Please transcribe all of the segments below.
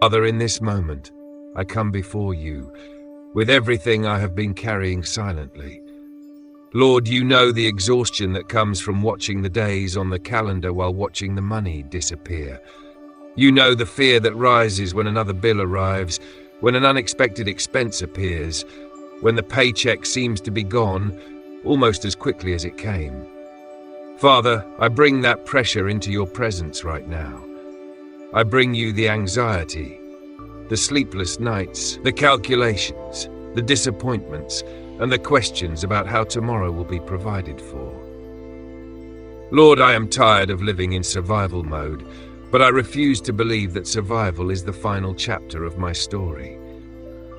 Father, in this moment, I come before you with everything I have been carrying silently. Lord, you know the exhaustion that comes from watching the days on the calendar while watching the money disappear. You know the fear that rises when another bill arrives, when an unexpected expense appears, when the paycheck seems to be gone almost as quickly as it came. Father, I bring that pressure into your presence right now. I bring you the anxiety, the sleepless nights, the calculations, the disappointments, and the questions about how tomorrow will be provided for. Lord, I am tired of living in survival mode, but I refuse to believe that survival is the final chapter of my story.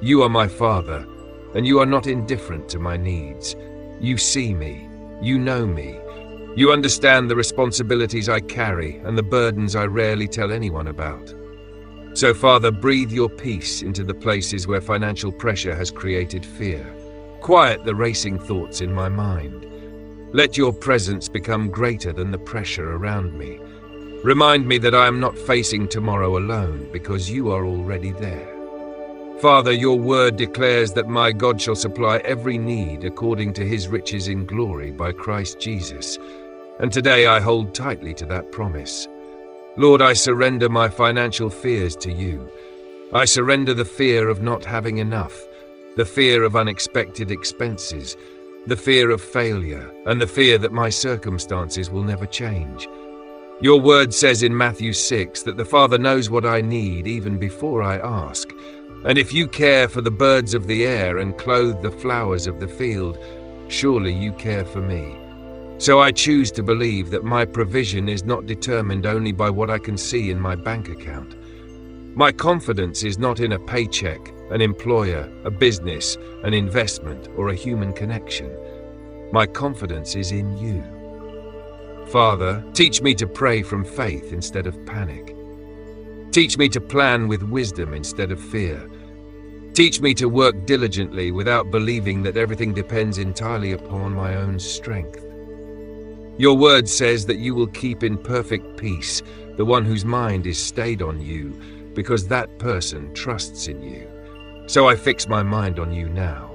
You are my Father, and you are not indifferent to my needs. You see me, you know me, you understand the responsibilities I carry and the burdens I rarely tell anyone about. So, Father, breathe your peace into the places where financial pressure has created fear. Quiet the racing thoughts in my mind. Let your presence become greater than the pressure around me. Remind me that I am not facing tomorrow alone, because you are already there. Father, your word declares that my God shall supply every need according to his riches in glory by Christ Jesus. And today I hold tightly to that promise. Lord, I surrender my financial fears to you. I surrender the fear of not having enough, the fear of unexpected expenses, the fear of failure, and the fear that my circumstances will never change. Your word says in Matthew 6 that the Father knows what I need even before I ask. And if you care for the birds of the air and clothe the flowers of the field, surely you care for me. So I choose to believe that my provision is not determined only by what I can see in my bank account. My confidence is not in a paycheck, an employer, a business, an investment, or a human connection. My confidence is in you. Father, teach me to pray from faith instead of panic. Teach me to plan with wisdom instead of fear. Teach me to work diligently without believing that everything depends entirely upon my own strength. Your word says that you will keep in perfect peace the one whose mind is stayed on you, because that person trusts in you. So I fix my mind on you now.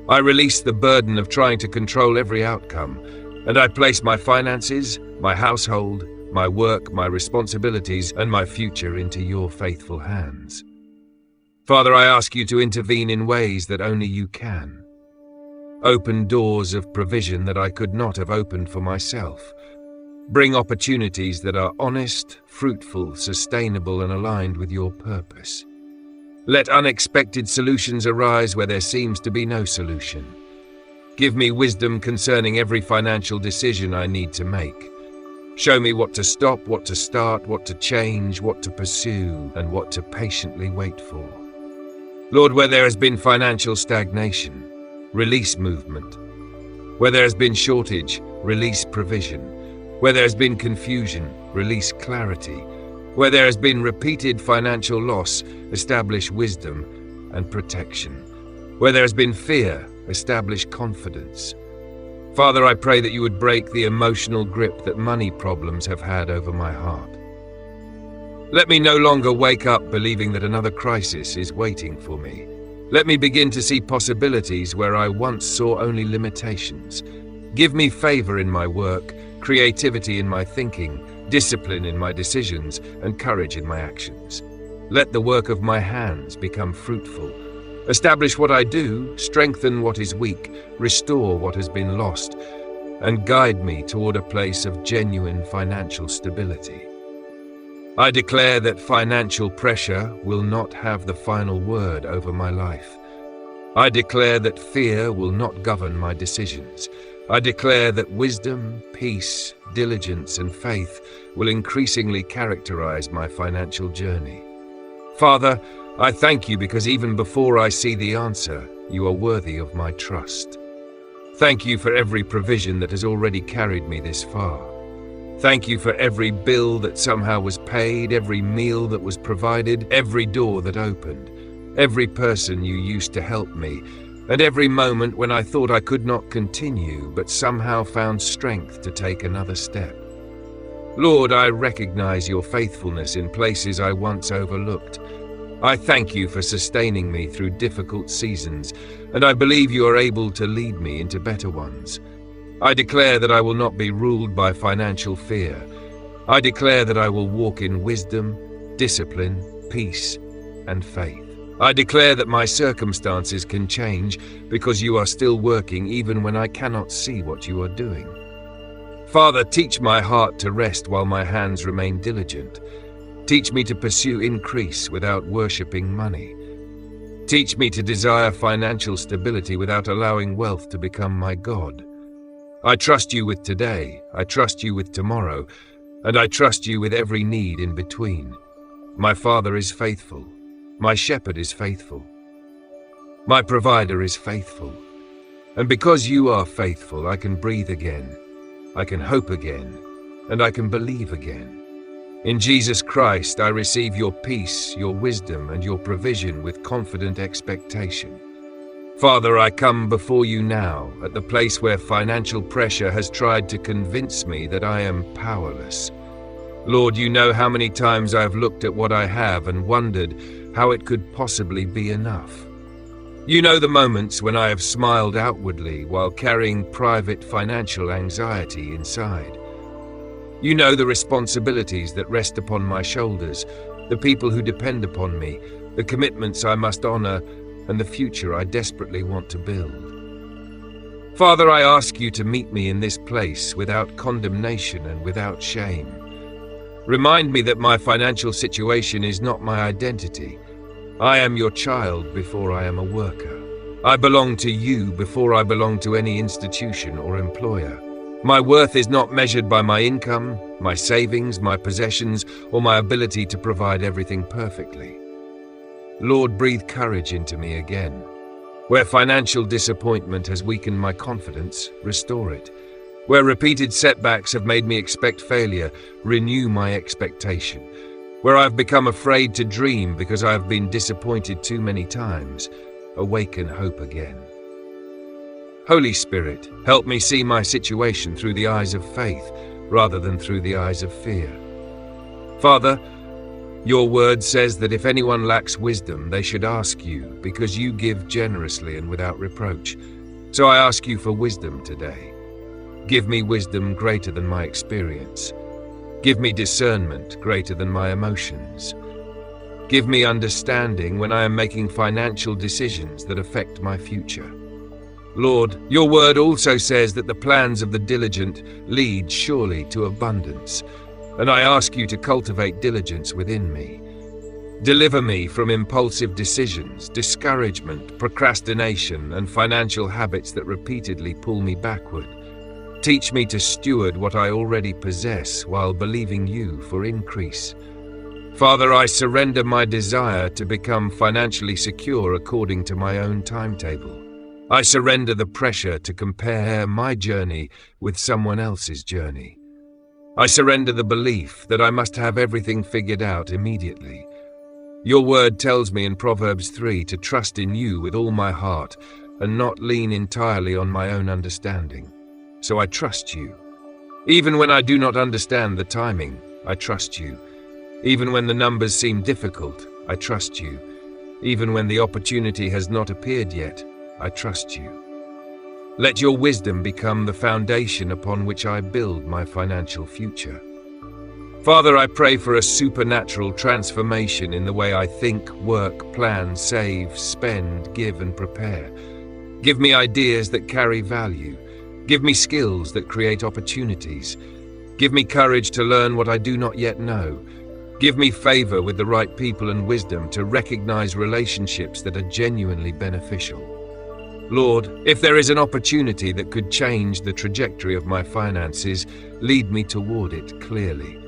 I release the burden of trying to control every outcome, and I place my finances, my household, my work, my responsibilities, and my future into your faithful hands. Father, I ask you to intervene in ways that only you can. Open doors of provision that I could not have opened for myself. Bring opportunities that are honest, fruitful, sustainable, and aligned with your purpose. Let unexpected solutions arise where there seems to be no solution. Give me wisdom concerning every financial decision I need to make. Show me what to stop, what to start, what to change, what to pursue, and what to patiently wait for. Lord, where there has been financial stagnation, release movement. Where there has been shortage, release provision. Where there has been confusion, release clarity. Where there has been repeated financial loss, establish wisdom and protection. Where there has been fear, establish confidence. Father, I pray that you would break the emotional grip that money problems have had over my heart. Let me no longer wake up believing that another crisis is waiting for me. Let me begin to see possibilities where I once saw only limitations. Give me favor in my work, creativity in my thinking, discipline in my decisions, and courage in my actions. Let the work of my hands become fruitful. Establish what I do, strengthen what is weak, restore what has been lost, and guide me toward a place of genuine financial stability. I declare that financial pressure will not have the final word over my life. I declare that fear will not govern my decisions. I declare that wisdom, peace, diligence, and faith will increasingly characterize my financial journey. Father, I thank you because even before I see the answer, you are worthy of my trust. Thank you for every provision that has already carried me this far. Thank you for every bill that somehow was paid, every meal that was provided, every door that opened, every person you used to help me, and every moment when I thought I could not continue but somehow found strength to take another step. Lord, I recognize your faithfulness in places I once overlooked. I thank you for sustaining me through difficult seasons, and I believe you are able to lead me into better ones. I declare that I will not be ruled by financial fear. I declare that I will walk in wisdom, discipline, peace, and faith. I declare that my circumstances can change because you are still working even when I cannot see what you are doing. Father, teach my heart to rest while my hands remain diligent. Teach me to pursue increase without worshipping money. Teach me to desire financial stability without allowing wealth to become my God. I trust you with today, I trust you with tomorrow, and I trust you with every need in between. My Father is faithful. My shepherd is faithful. My provider is faithful. And because you are faithful, I can breathe again. I can hope again, and I can believe again. In Jesus Christ, I receive your peace, your wisdom, and your provision with confident expectation. Father, I come before you now at the place where financial pressure has tried to convince me that I am powerless. Lord, you know how many times I have looked at what I have and wondered how it could possibly be enough. You know the moments when I have smiled outwardly while carrying private financial anxiety inside. You know the responsibilities that rest upon my shoulders, the people who depend upon me, the commitments I must honor, and the future I desperately want to build. Father, I ask you to meet me in this place without condemnation and without shame. Remind me that my financial situation is not my identity. I am your child before I am a worker. I belong to you before I belong to any institution or employer. My worth is not measured by my income, my savings, my possessions, or my ability to provide everything perfectly. Lord, breathe courage into me again. Where financial disappointment has weakened my confidence, restore it. Where repeated setbacks have made me expect failure, renew my expectation. Where I've become afraid to dream because I have been disappointed too many times, awaken hope again. Holy Spirit, help me see my situation through the eyes of faith rather than through the eyes of fear. Father, your word says that if anyone lacks wisdom, they should ask you, because you give generously and without reproach. So I ask you for wisdom today. Give me wisdom greater than my experience. Give me discernment greater than my emotions. Give me understanding when I am making financial decisions that affect my future. Lord, your word also says that the plans of the diligent lead surely to abundance, and I ask you to cultivate diligence within me. Deliver me from impulsive decisions, discouragement, procrastination, and financial habits that repeatedly pull me backward. Teach me to steward what I already possess while believing you for increase. Father, I surrender my desire to become financially secure according to my own timetable. I surrender the pressure to compare my journey with someone else's journey. I surrender the belief that I must have everything figured out immediately. Your word tells me in Proverbs 3 to trust in you with all my heart and not lean entirely on my own understanding. So I trust you. Even when I do not understand the timing, I trust you. Even when the numbers seem difficult, I trust you. Even when the opportunity has not appeared yet, I trust you. Let your wisdom become the foundation upon which I build my financial future. Father, I pray for a supernatural transformation in the way I think, work, plan, save, spend, give, and prepare. Give me ideas that carry value. Give me skills that create opportunities. Give me courage to learn what I do not yet know. Give me favor with the right people and wisdom to recognize relationships that are genuinely beneficial. Lord, if there is an opportunity that could change the trajectory of my finances, lead me toward it clearly.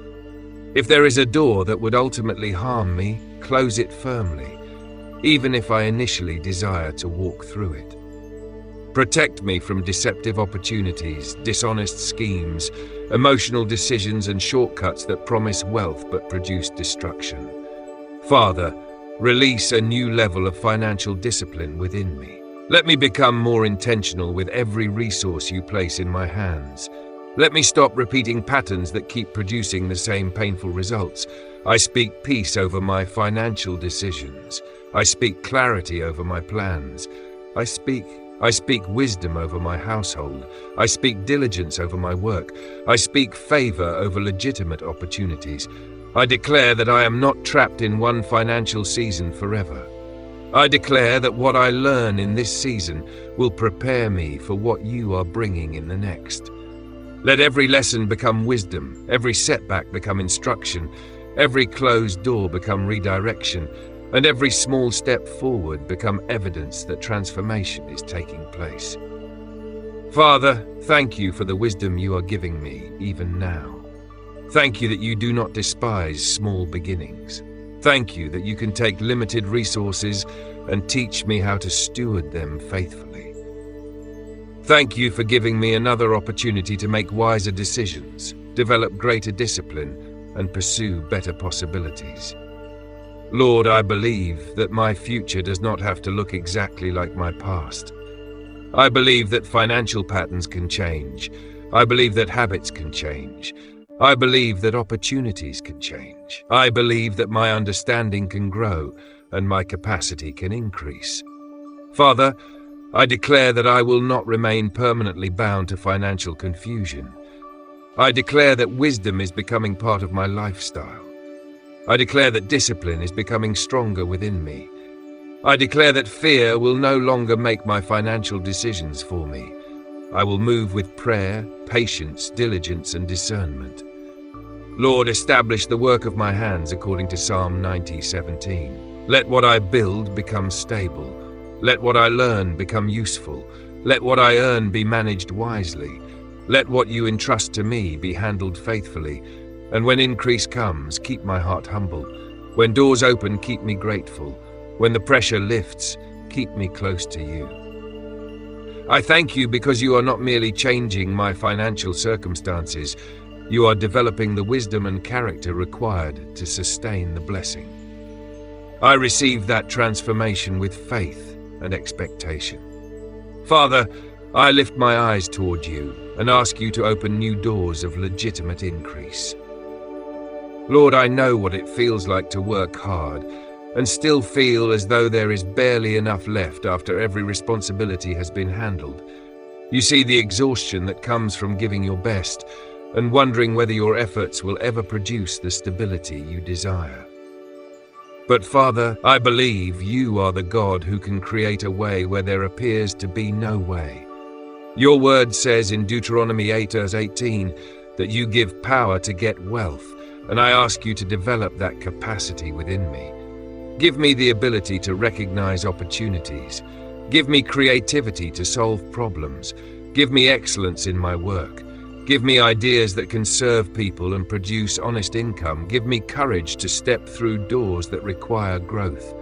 If there is a door that would ultimately harm me, close it firmly, even if I initially desire to walk through it. Protect me from deceptive opportunities, dishonest schemes, emotional decisions, and shortcuts that promise wealth but produce destruction. Father, release a new level of financial discipline within me. Let me become more intentional with every resource you place in my hands. Let me stop repeating patterns that keep producing the same painful results. I speak peace over my financial decisions. I speak clarity over my plans. I speak wisdom over my household. I speak diligence over my work. I speak favor over legitimate opportunities. I declare that I am not trapped in one financial season forever. I declare that what I learn in this season will prepare me for what you are bringing in the next. Let every lesson become wisdom, every setback become instruction, every closed door become redirection, and every small step forward become evidence that transformation is taking place. Father, thank you for the wisdom you are giving me even now. Thank you that you do not despise small beginnings. Thank you that you can take limited resources and teach me how to steward them faithfully. Thank you for giving me another opportunity to make wiser decisions, develop greater discipline, and pursue better possibilities. Lord, I believe that my future does not have to look exactly like my past. I believe that financial patterns can change. I believe that habits can change. I believe that opportunities can change. I believe that my understanding can grow and my capacity can increase. Father, I declare that I will not remain permanently bound to financial confusion. I declare that wisdom is becoming part of my lifestyle. I declare that discipline is becoming stronger within me. I declare that fear will no longer make my financial decisions for me. I will move with prayer, patience, diligence, and discernment. Lord, establish the work of my hands according to Psalm 90:17. Let what I build become stable. Let what I learn become useful. Let what I earn be managed wisely. Let what you entrust to me be handled faithfully. And when increase comes, keep my heart humble. When doors open, keep me grateful. When the pressure lifts, keep me close to you. I thank you because you are not merely changing my financial circumstances. You are developing the wisdom and character required to sustain the blessing. I receive that transformation with faith and expectation. Father, I lift my eyes toward you and ask you to open new doors of legitimate increase. Lord, I know what it feels like to work hard and still feel as though there is barely enough left after every responsibility has been handled. You see the exhaustion that comes from giving your best and wondering whether your efforts will ever produce the stability you desire. But Father, I believe you are the God who can create a way where there appears to be no way. Your word says in Deuteronomy 8:18 that you give power to get wealth, and I ask you to develop that capacity within me. Give me the ability to recognize opportunities. Give me creativity to solve problems. Give me excellence in my work. Give me ideas that can serve people and produce honest income. Give me courage to step through doors that require growth.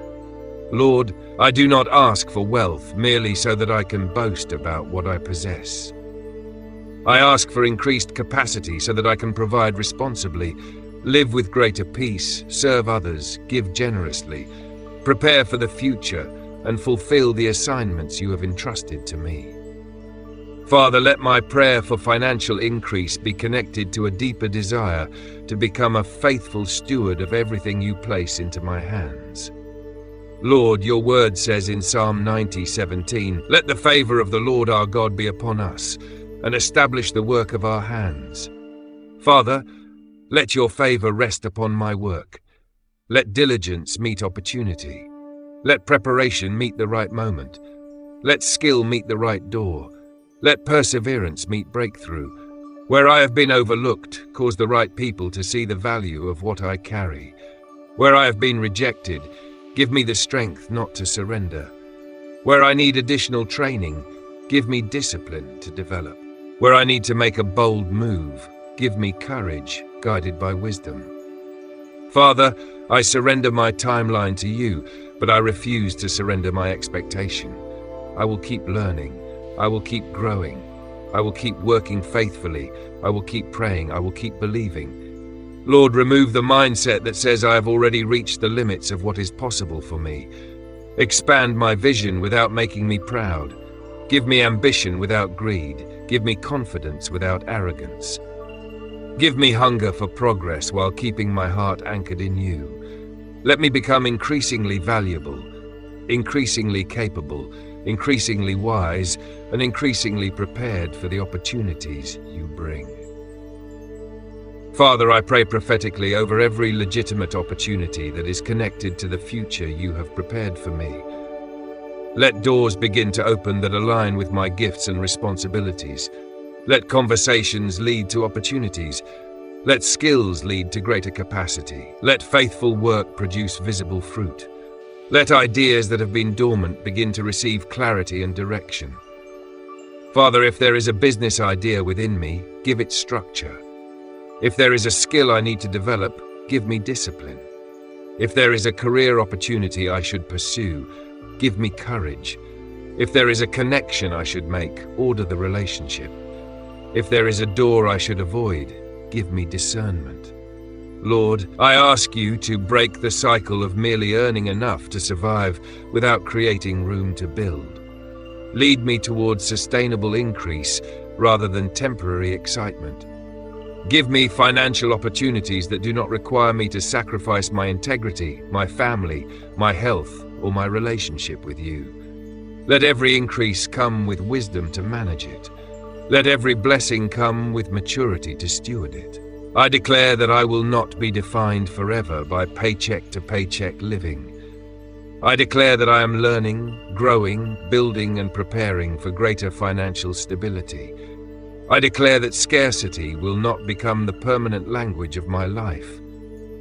Lord, I do not ask for wealth merely so that I can boast about what I possess. I ask for increased capacity so that I can provide responsibly, live with greater peace, serve others, give generously, prepare for the future, and fulfill the assignments you have entrusted to me. Father, let my prayer for financial increase be connected to a deeper desire to become a faithful steward of everything you place into my hands. Lord, your word says in Psalm 90:17, let the favor of the Lord our God be upon us, and establish the work of our hands. Father, let your favor rest upon my work. Let diligence meet opportunity. Let preparation meet the right moment. Let skill meet the right door. Let perseverance meet breakthrough. Where I have been overlooked, cause the right people to see the value of what I carry. Where I have been rejected, give me the strength not to surrender. Where I need additional training, give me discipline to develop. Where I need to make a bold move, give me courage, guided by wisdom. Father, I surrender my timeline to you, but I refuse to surrender my expectation. I will keep learning. I will keep growing. I will keep working faithfully. I will keep praying. I will keep believing. Lord, remove the mindset that says I have already reached the limits of what is possible for me. Expand my vision without making me proud. Give me ambition without greed. Give me confidence without arrogance. Give me hunger for progress while keeping my heart anchored in you. Let me become increasingly valuable, increasingly capable, increasingly wise, and increasingly prepared for the opportunities you bring. Father, I pray prophetically over every legitimate opportunity that is connected to the future you have prepared for me. Let doors begin to open that align with my gifts and responsibilities. Let conversations lead to opportunities. Let skills lead to greater capacity. Let faithful work produce visible fruit. Let ideas that have been dormant begin to receive clarity and direction. Father, if there is a business idea within me, give it structure. If there is a skill I need to develop, give me discipline. If there is a career opportunity I should pursue, give me courage. If there is a connection I should make, order the relationship. If there is a door I should avoid, give me discernment. Lord, I ask you to break the cycle of merely earning enough to survive without creating room to build. Lead me towards sustainable increase rather than temporary excitement. Give me financial opportunities that do not require me to sacrifice my integrity, my family, my health, or my relationship with you. Let every increase come with wisdom to manage it. Let every blessing come with maturity to steward it. I declare that I will not be defined forever by paycheck to paycheck living. I declare that I am learning, growing, building, and preparing for greater financial stability. I declare that scarcity will not become the permanent language of my life.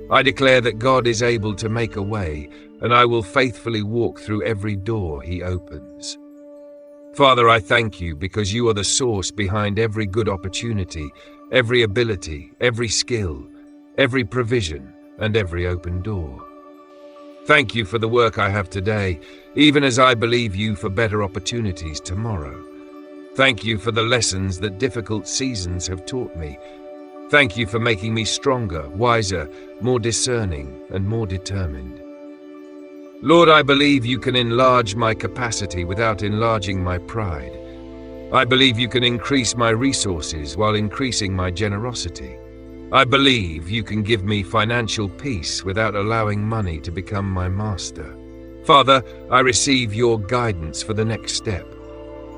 I declare that God is able to make a way, and I will faithfully walk through every door He opens. Father, I thank you because you are the source behind every good opportunity, every ability, every skill, every provision, and every open door. Thank you for the work I have today, even as I believe you for better opportunities tomorrow. Thank you for the lessons that difficult seasons have taught me. Thank you for making me stronger, wiser, more discerning, and more determined. Lord, I believe you can enlarge my capacity without enlarging my pride. I believe you can increase my resources while increasing my generosity. I believe you can give me financial peace without allowing money to become my master. Father, I receive your guidance for the next step.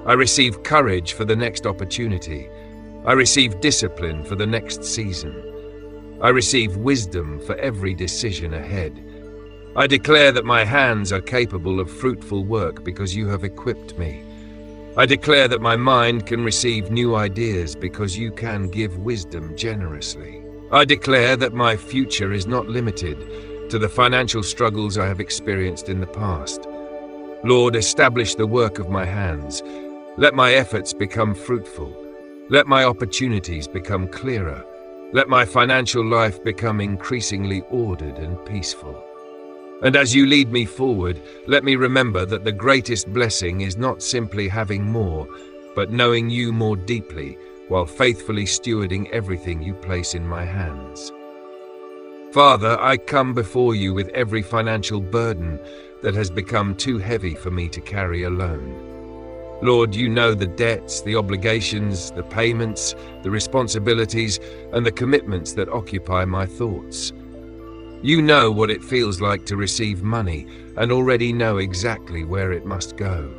I receive courage for the next opportunity. I receive discipline for the next season. I receive wisdom for every decision ahead. I declare that my hands are capable of fruitful work because you have equipped me. I declare that my mind can receive new ideas because you can give wisdom generously. I declare that my future is not limited to the financial struggles I have experienced in the past. Lord, establish the work of my hands. Let my efforts become fruitful. Let my opportunities become clearer. Let my financial life become increasingly ordered and peaceful. And as you lead me forward, let me remember that the greatest blessing is not simply having more, but knowing you more deeply while faithfully stewarding everything you place in my hands. Father, I come before you with every financial burden that has become too heavy for me to carry alone. Lord, you know the debts, the obligations, the payments, the responsibilities, and the commitments that occupy my thoughts. You know what it feels like to receive money and already know exactly where it must go.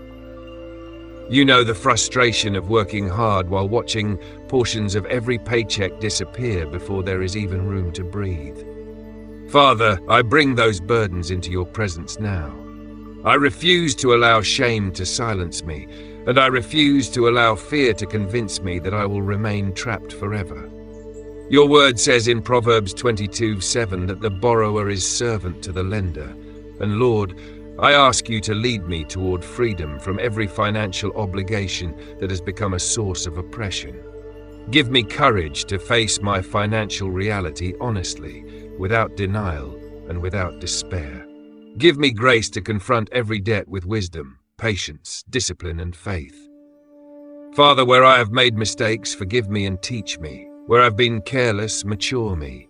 You know the frustration of working hard while watching portions of every paycheck disappear before there is even room to breathe. Father, I bring those burdens into your presence now. I refuse to allow shame to silence me, and I refuse to allow fear to convince me that I will remain trapped forever. Your word says in Proverbs 22:7 that the borrower is servant to the lender. And Lord, I ask you to lead me toward freedom from every financial obligation that has become a source of oppression. Give me courage to face my financial reality honestly, without denial and without despair. Give me grace to confront every debt with wisdom, patience, discipline, and faith. Father, where I have made mistakes, forgive me and teach me. Where I've been careless, mature me.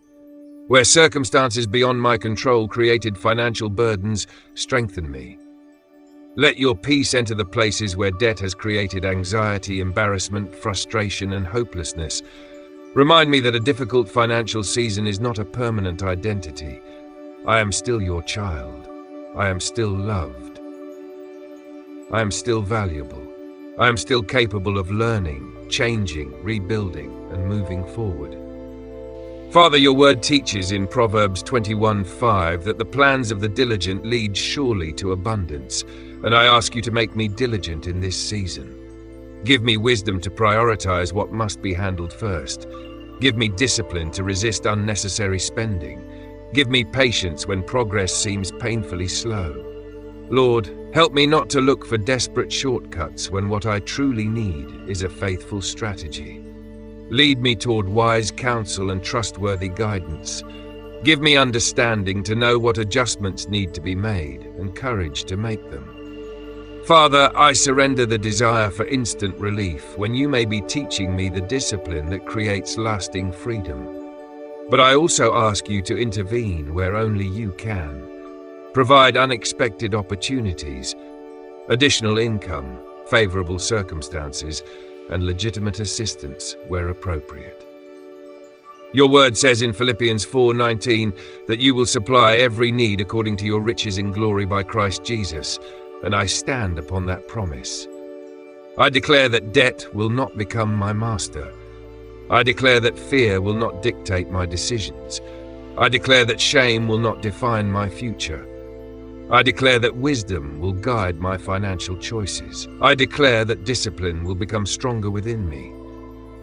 Where circumstances beyond my control created financial burdens, strengthen me. Let your peace enter the places where debt has created anxiety, embarrassment, frustration, and hopelessness. Remind me that a difficult financial season is not a permanent identity. I am still your child. I am still loved. I am still valuable. I am still capable of learning, changing, rebuilding, and moving forward. Father, your word teaches in Proverbs 21:5 that the plans of the diligent lead surely to abundance, and I ask you to make me diligent in this season. Give me wisdom to prioritize what must be handled first. Give me discipline to resist unnecessary spending. Give me patience when progress seems painfully slow. Lord, help me not to look for desperate shortcuts when what I truly need is a faithful strategy. Lead me toward wise counsel and trustworthy guidance. Give me understanding to know what adjustments need to be made and courage to make them. Father, I surrender the desire for instant relief when you may be teaching me the discipline that creates lasting freedom. But I also ask you to intervene where only you can. Provide unexpected opportunities, additional income, favorable circumstances, and legitimate assistance where appropriate. Your word says in Philippians 4:19 that you will supply every need according to your riches in glory by Christ Jesus, and I stand upon that promise. I declare that debt will not become my master. I declare that fear will not dictate my decisions. I declare that shame will not define my future. I declare that wisdom will guide my financial choices. I declare that discipline will become stronger within me.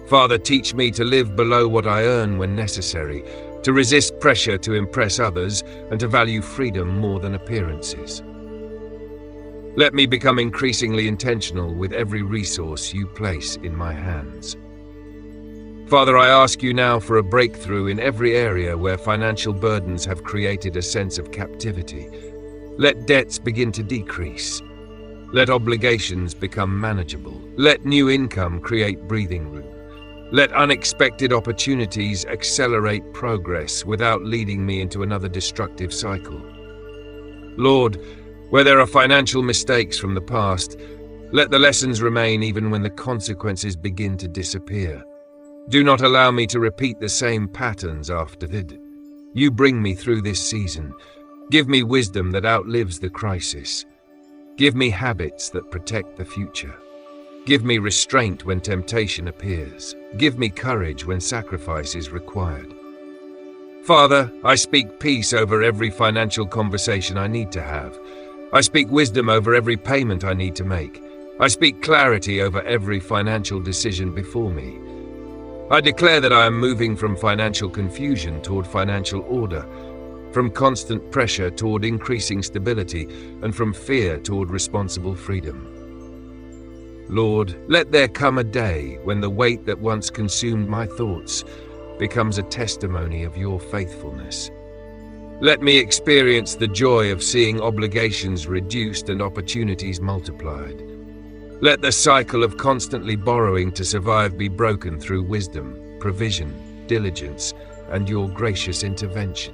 Father, teach me to live below what I earn when necessary, to resist pressure to impress others, and to value freedom more than appearances. Let me become increasingly intentional with every resource you place in my hands. Father, I ask you now for a breakthrough in every area where financial burdens have created a sense of captivity. Let debts begin to decrease. Let obligations become manageable. Let new income create breathing room. Let unexpected opportunities accelerate progress without leading me into another destructive cycle. Lord, where there are financial mistakes from the past, let the lessons remain even when the consequences begin to disappear. Do not allow me to repeat the same patterns after that. You bring me through this season. Give me wisdom that outlives the crisis. Give me habits that protect the future. Give me restraint when temptation appears. Give me courage when sacrifice is required. Father, I speak peace over every financial conversation I need to have. I speak wisdom over every payment I need to make. I speak clarity over every financial decision before me. I declare that I am moving from financial confusion toward financial order, from constant pressure toward increasing stability, and from fear toward responsible freedom. Lord, let there come a day when the weight that once consumed my thoughts becomes a testimony of your faithfulness. Let me experience the joy of seeing obligations reduced and opportunities multiplied. Let the cycle of constantly borrowing to survive be broken through wisdom, provision, diligence, and your gracious intervention.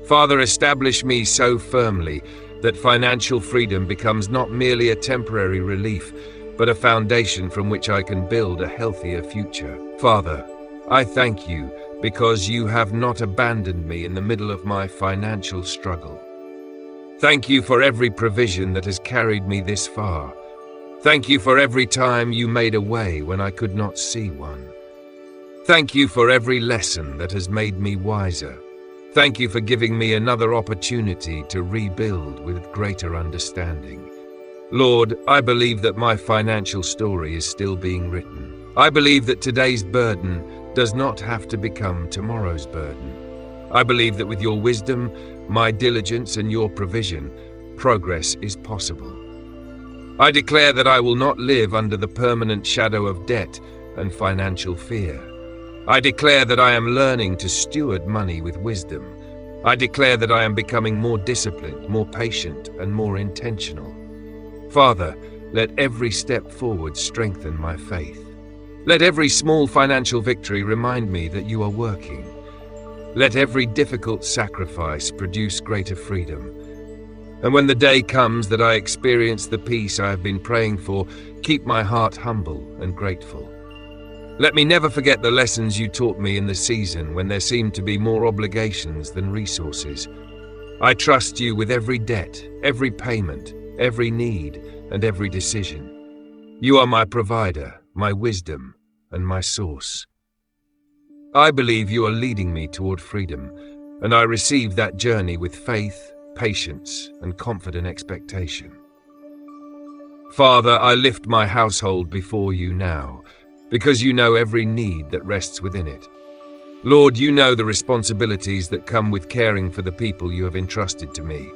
Father, establish me so firmly that financial freedom becomes not merely a temporary relief, but a foundation from which I can build a healthier future. Father, I thank you because you have not abandoned me in the middle of my financial struggle. Thank you for every provision that has carried me this far. Thank you for every time you made a way when I could not see one. Thank you for every lesson that has made me wiser. Thank you for giving me another opportunity to rebuild with greater understanding. Lord, I believe that my financial story is still being written. I believe that today's burden does not have to become tomorrow's burden. I believe that with your wisdom, my diligence, and your provision, progress is possible. I declare that I will not live under the permanent shadow of debt and financial fear. I declare that I am learning to steward money with wisdom. I declare that I am becoming more disciplined, more patient, and more intentional. Father, let every step forward strengthen my faith. Let every small financial victory remind me that you are working. Let every difficult sacrifice produce greater freedom. And when the day comes that I experience the peace I have been praying for, keep my heart humble and grateful. Let me never forget the lessons you taught me in the season when there seemed to be more obligations than resources. I trust you with every debt, every payment, every need, and every decision. You are my provider, my wisdom, and my source. I believe you are leading me toward freedom, and I receive that journey with faith, patience, and confident expectation. Father, I lift my household before you now, because you know every need that rests within it. Lord, you know the responsibilities that come with caring for the people you have entrusted to me.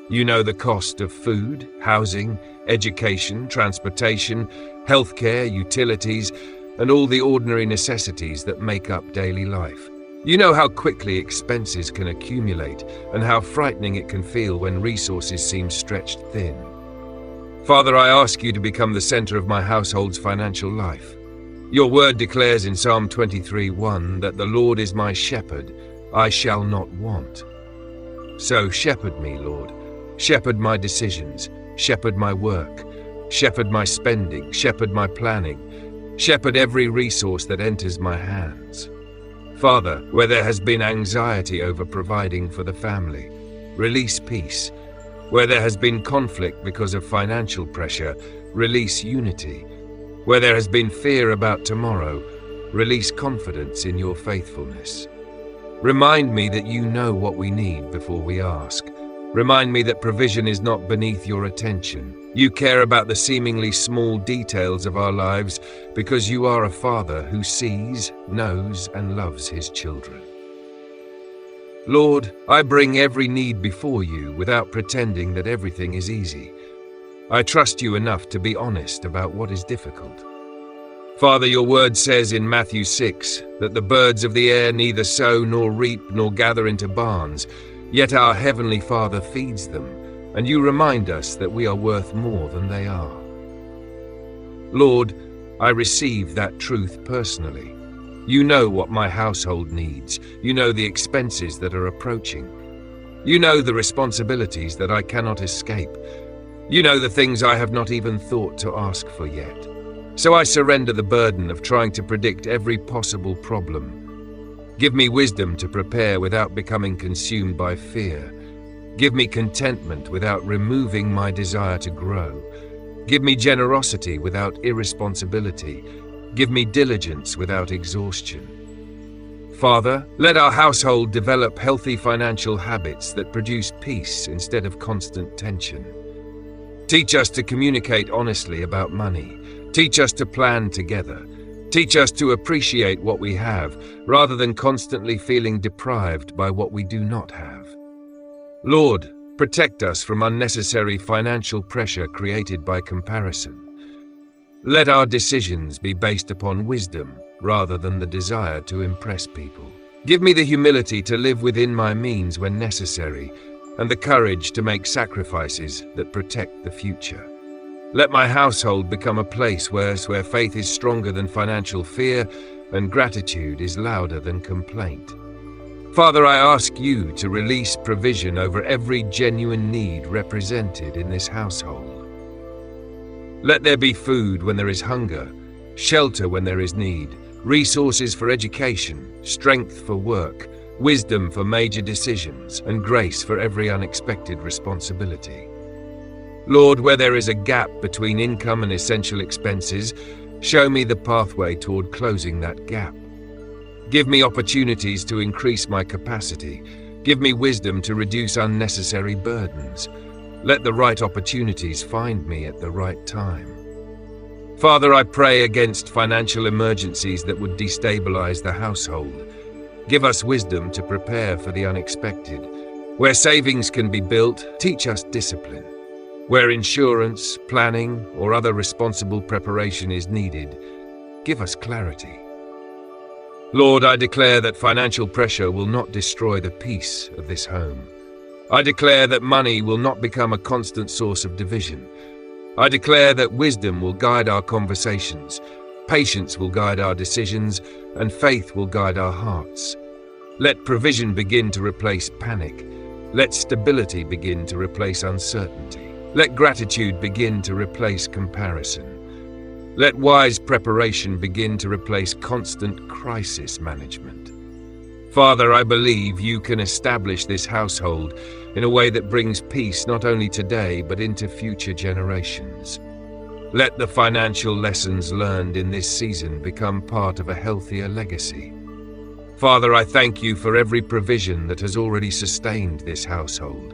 You know the cost of food, housing, education, transportation, healthcare, utilities, and all the ordinary necessities that make up daily life. You know how quickly expenses can accumulate and how frightening it can feel when resources seem stretched thin. Father, I ask you to become the center of my household's financial life. Your word declares in Psalm 23:1 that the Lord is my shepherd, I shall not want. So shepherd me, Lord. Shepherd my decisions, shepherd my work, shepherd my spending, shepherd my planning, shepherd every resource that enters my hands. Father, where there has been anxiety over providing for the family, release peace. Where there has been conflict because of financial pressure, release unity. Where there has been fear about tomorrow, release confidence in your faithfulness. Remind me that you know what we need before we ask. Remind me that provision is not beneath your attention. You care about the seemingly small details of our lives because you are a Father who sees, knows, and loves his children. Lord, I bring every need before you without pretending that everything is easy. I trust you enough to be honest about what is difficult. Father, your word says in Matthew 6 that the birds of the air neither sow nor reap nor gather into barns, yet our heavenly Father feeds them, and you remind us that we are worth more than they are. Lord, I receive that truth personally. You know what my household needs. You know the expenses that are approaching. You know the responsibilities that I cannot escape. You know the things I have not even thought to ask for yet. So I surrender the burden of trying to predict every possible problem. Give me wisdom to prepare without becoming consumed by fear. Give me contentment without removing my desire to grow. Give me generosity without irresponsibility. Give me diligence without exhaustion. Father, let our household develop healthy financial habits that produce peace instead of constant tension. Teach us to communicate honestly about money. Teach us to plan together. Teach us to appreciate what we have, rather than constantly feeling deprived by what we do not have. Lord, protect us from unnecessary financial pressure created by comparison. Let our decisions be based upon wisdom, rather than the desire to impress people. Give me the humility to live within my means when necessary, and the courage to make sacrifices that protect the future. Let my household become a place where faith is stronger than financial fear and gratitude is louder than complaint. Father, I ask you to release provision over every genuine need represented in this household. Let there be food when there is hunger, shelter when there is need, resources for education, strength for work, wisdom for major decisions, and grace for every unexpected responsibility. Lord, where there is a gap between income and essential expenses, show me the pathway toward closing that gap. Give me opportunities to increase my capacity. Give me wisdom to reduce unnecessary burdens. Let the right opportunities find me at the right time. Father, I pray against financial emergencies that would destabilize the household. Give us wisdom to prepare for the unexpected. Where savings can be built, teach us discipline. Where insurance, planning, or other responsible preparation is needed, give us clarity. Lord, I declare that financial pressure will not destroy the peace of this home. I declare that money will not become a constant source of division. I declare that wisdom will guide our conversations, patience will guide our decisions, and faith will guide our hearts. Let provision begin to replace panic. Let stability begin to replace uncertainty. Let gratitude begin to replace comparison. Let wise preparation begin to replace constant crisis management. Father, I believe you can establish this household in a way that brings peace not only today but into future generations. Let the financial lessons learned in this season become part of a healthier legacy. Father, I thank you for every provision that has already sustained this household.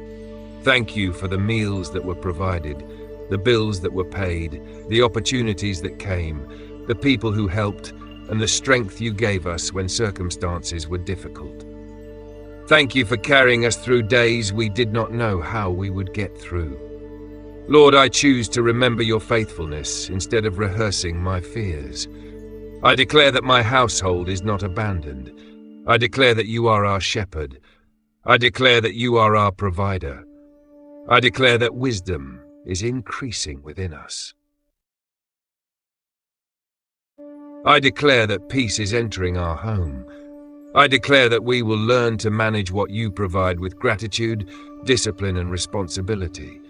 Thank you for the meals that were provided, the bills that were paid, the opportunities that came, the people who helped, and the strength you gave us when circumstances were difficult. Thank you for carrying us through days we did not know how we would get through. Lord, I choose to remember your faithfulness instead of rehearsing my fears. I declare that my household is not abandoned. I declare that you are our shepherd. I declare that you are our provider. I declare that wisdom is increasing within us. I declare that peace is entering our home. I declare that we will learn to manage what you provide with gratitude, discipline, and responsibility.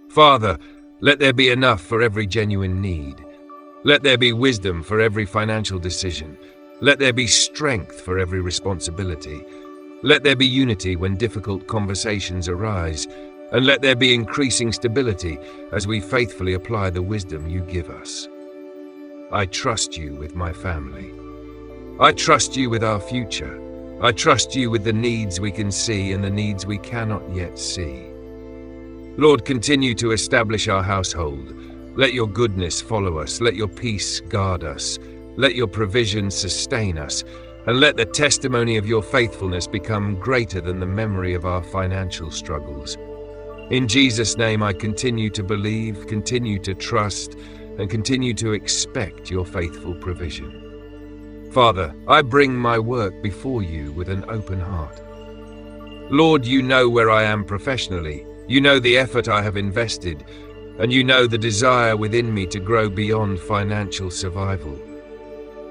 Father, let there be enough for every genuine need. Let there be wisdom for every financial decision. Let there be strength for every responsibility. Let there be unity when difficult conversations arise. And let there be increasing stability as we faithfully apply the wisdom you give us. I trust you with my family. I trust you with our future. I trust you with the needs we can see and the needs we cannot yet see. Lord, continue to establish our household. Let your goodness follow us. Let your peace guard us. Let your provision sustain us. And let the testimony of your faithfulness become greater than the memory of our financial struggles. In Jesus' name, I continue to believe, continue to trust, and continue to expect your faithful provision. Father, I bring my work before you with an open heart. Lord, you know where I am professionally. You know the effort I have invested, and you know the desire within me to grow beyond financial survival.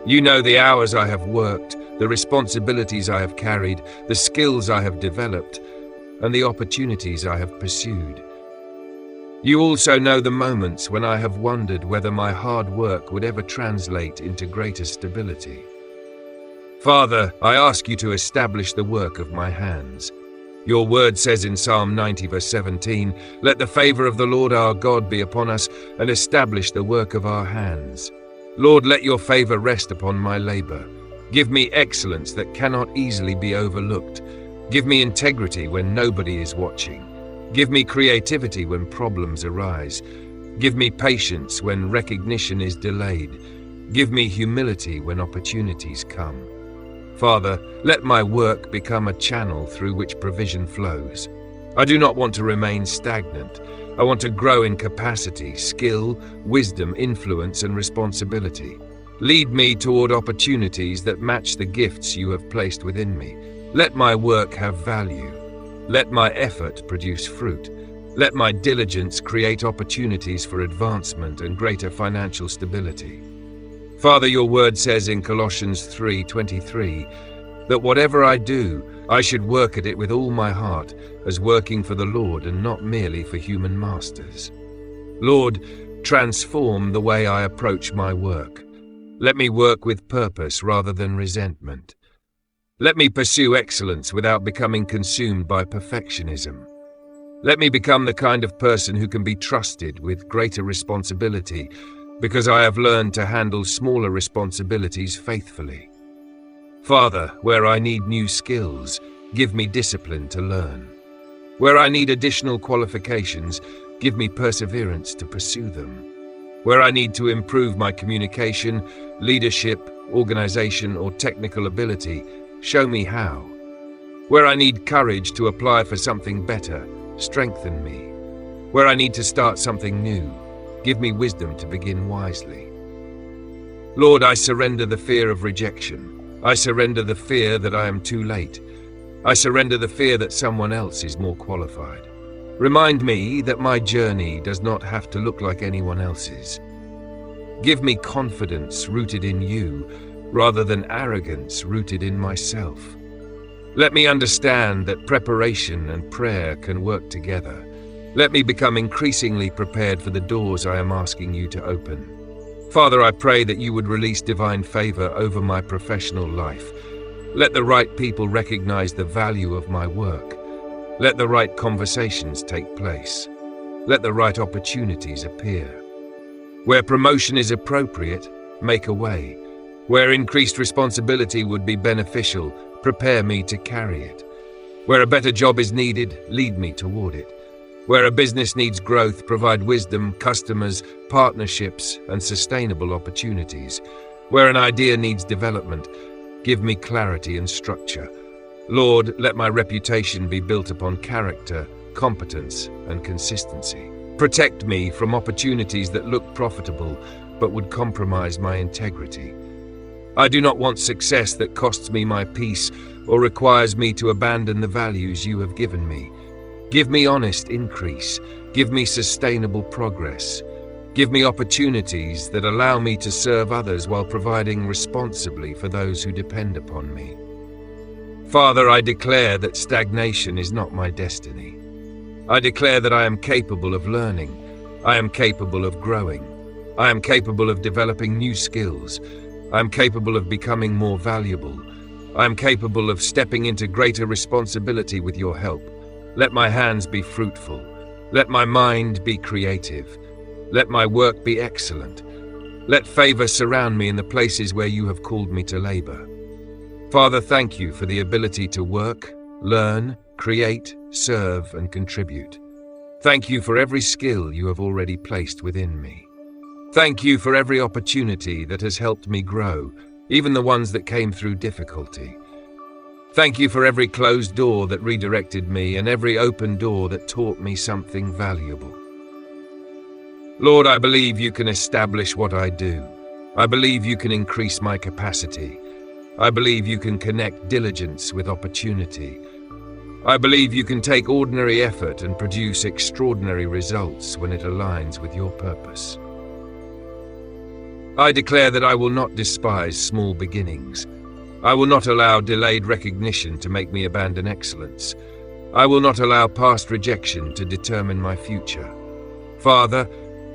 You know the hours I have worked, the responsibilities I have carried, the skills I have developed, and the opportunities I have pursued. You also know the moments when I have wondered whether my hard work would ever translate into greater stability. Father, I ask you to establish the work of my hands. Your word says in Psalm 90 verse 17, "Let the favor of the Lord our God be upon us and establish the work of our hands." Lord, let your favor rest upon my labor. Give me excellence that cannot easily be overlooked. Give me integrity when nobody is watching. Give me creativity when problems arise. Give me patience when recognition is delayed. Give me humility when opportunities come. Father, let my work become a channel through which provision flows. I do not want to remain stagnant. I want to grow in capacity, skill, wisdom, influence, and responsibility. Lead me toward opportunities that match the gifts you have placed within me. Let my work have value. Let my effort produce fruit. Let my diligence create opportunities for advancement and greater financial stability. Father, your word says in Colossians 3:23 that whatever I do, I should work at it with all my heart, as working for the Lord and not merely for human masters. Lord, transform the way I approach my work. Let me work with purpose rather than resentment. Let me pursue excellence without becoming consumed by perfectionism. Let me become the kind of person who can be trusted with greater responsibility because I have learned to handle smaller responsibilities faithfully. Father, where I need new skills, give me discipline to learn. Where I need additional qualifications, give me perseverance to pursue them. Where I need to improve my communication, leadership, organization, or technical ability, show me how. Where I need courage to apply for something better, strengthen me. Where I need to start something new, give me wisdom to begin wisely. Lord, I surrender the fear of rejection. I surrender the fear that I am too late. I surrender the fear that someone else is more qualified. Remind me that my journey does not have to look like anyone else's. Give me confidence rooted in you, rather than arrogance rooted in myself. Let me understand that preparation and prayer can work together. Let me become increasingly prepared for the doors I am asking you to open. Father, I pray that you would release divine favor over my professional life. Let the right people recognize the value of my work. Let the right conversations take place. Let the right opportunities appear. Where promotion is appropriate, make a way. Where increased responsibility would be beneficial, prepare me to carry it. Where a better job is needed, lead me toward it. Where a business needs growth, provide wisdom, customers, partnerships, and sustainable opportunities. Where an idea needs development, give me clarity and structure. Lord, let my reputation be built upon character, competence, and consistency. Protect me from opportunities that look profitable but would compromise my integrity. I do not want success that costs me my peace or requires me to abandon the values you have given me. Give me honest increase. Give me sustainable progress. Give me opportunities that allow me to serve others while providing responsibly for those who depend upon me. Father, I declare that stagnation is not my destiny. I declare that I am capable of learning. I am capable of growing. I am capable of developing new skills. I am capable of becoming more valuable. I am capable of stepping into greater responsibility with your help. Let my hands be fruitful. Let my mind be creative. Let my work be excellent. Let favor surround me in the places where you have called me to labor. Father, thank you for the ability to work, learn, create, serve, and contribute. Thank you for every skill you have already placed within me. Thank you for every opportunity that has helped me grow, even the ones that came through difficulty. Thank you for every closed door that redirected me and every open door that taught me something valuable. Lord, I believe you can establish what I do. I believe you can increase my capacity. I believe you can connect diligence with opportunity. I believe you can take ordinary effort and produce extraordinary results when it aligns with your purpose. I declare that I will not despise small beginnings. I will not allow delayed recognition to make me abandon excellence. I will not allow past rejection to determine my future. Father,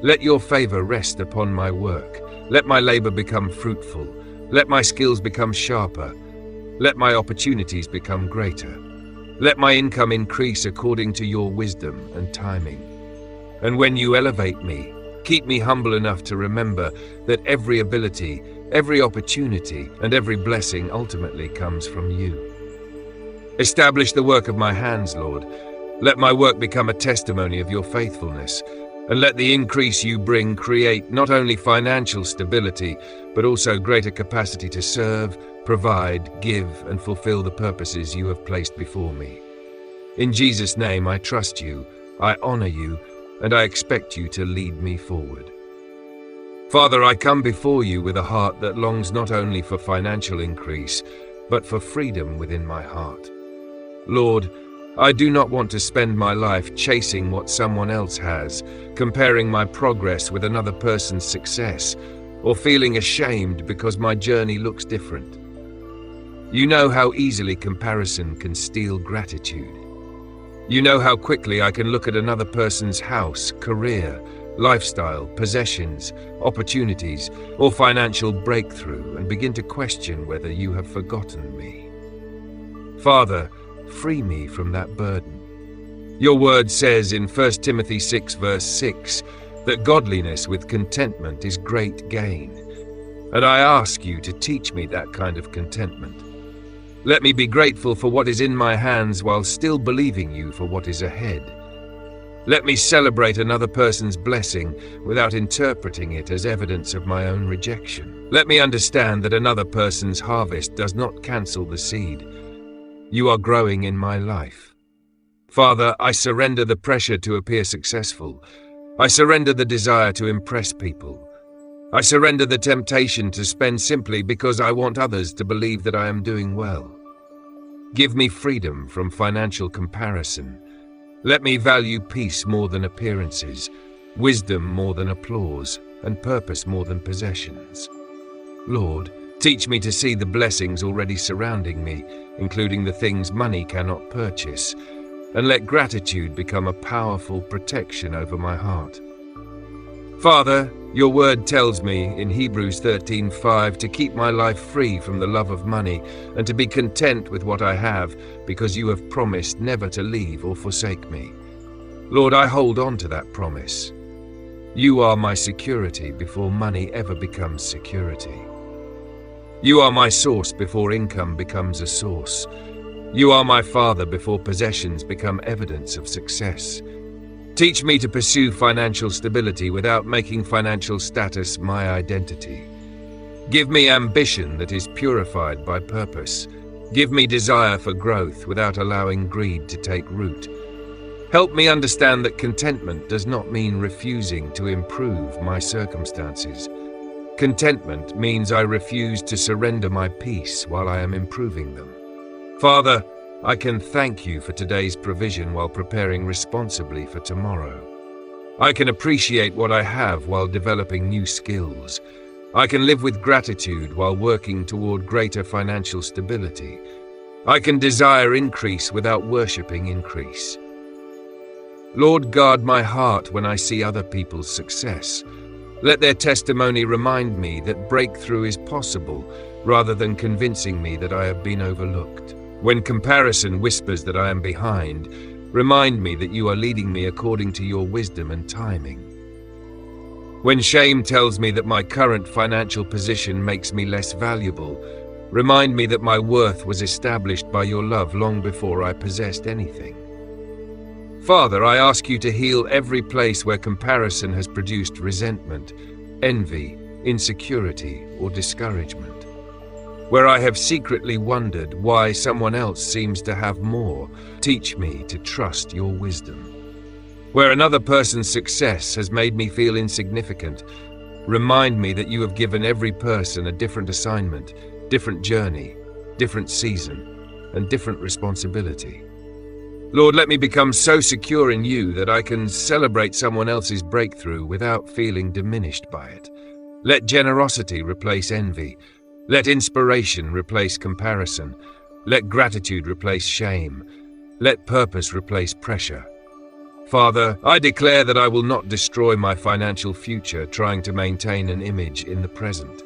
let your favor rest upon my work. Let my labor become fruitful. Let my skills become sharper. Let my opportunities become greater. Let my income increase according to your wisdom and timing. And when you elevate me, keep me humble enough to remember that every ability, every opportunity, and every blessing ultimately comes from you. Establish the work of my hands, Lord. Let my work become a testimony of your faithfulness, and let the increase you bring create not only financial stability, but also greater capacity to serve, provide, give, and fulfill the purposes you have placed before me. In Jesus' name, I trust you, I honor you, and I expect you to lead me forward. Father, I come before you with a heart that longs not only for financial increase, but for freedom within my heart. Lord, I do not want to spend my life chasing what someone else has, comparing my progress with another person's success, or feeling ashamed because my journey looks different. You know how easily comparison can steal gratitude. You know how quickly I can look at another person's house, career, lifestyle, possessions, opportunities, or financial breakthrough and begin to question whether you have forgotten me. Father, free me from that burden. Your word says in 1 Timothy 6 verse 6 that godliness with contentment is great gain. And I ask you to teach me that kind of contentment. Let me be grateful for what is in my hands while still believing you for what is ahead. Let me celebrate another person's blessing without interpreting it as evidence of my own rejection. Let me understand that another person's harvest does not cancel the seed. You are growing in my life. Father, I surrender the pressure to appear successful. I surrender the desire to impress people. I surrender the temptation to spend simply because I want others to believe that I am doing well. Give me freedom from financial comparison. Let me value peace more than appearances, wisdom more than applause, and purpose more than possessions. Lord, teach me to see the blessings already surrounding me, including the things money cannot purchase, and let gratitude become a powerful protection over my heart. Father, your word tells me in Hebrews 13:5 to keep my life free from the love of money and to be content with what I have, because you have promised never to leave or forsake me. Lord, I hold on to that promise. You are my security before money ever becomes security. You are my source before income becomes a source. You are my Father before possessions become evidence of success. Teach me to pursue financial stability without making financial status my identity. Give me ambition that is purified by purpose. Give me desire for growth without allowing greed to take root. Help me understand that contentment does not mean refusing to improve my circumstances. Contentment means I refuse to surrender my peace while I am improving them. Father, I can thank you for today's provision while preparing responsibly for tomorrow. I can appreciate what I have while developing new skills. I can live with gratitude while working toward greater financial stability. I can desire increase without worshipping increase. Lord, guard my heart when I see other people's success. Let their testimony remind me that breakthrough is possible, rather than convincing me that I have been overlooked. When comparison whispers that I am behind, remind me that you are leading me according to your wisdom and timing. When shame tells me that my current financial position makes me less valuable, remind me that my worth was established by your love long before I possessed anything. Father, I ask you to heal every place where comparison has produced resentment, envy, insecurity, or discouragement. Where I have secretly wondered why someone else seems to have more, teach me to trust your wisdom. Where another person's success has made me feel insignificant, remind me that you have given every person a different assignment, different journey, different season, and different responsibility. Lord, let me become so secure in you that I can celebrate someone else's breakthrough without feeling diminished by it. Let generosity replace envy. Let inspiration replace comparison. Let gratitude replace shame. Let purpose replace pressure. Father, I declare that I will not destroy my financial future trying to maintain an image in the present.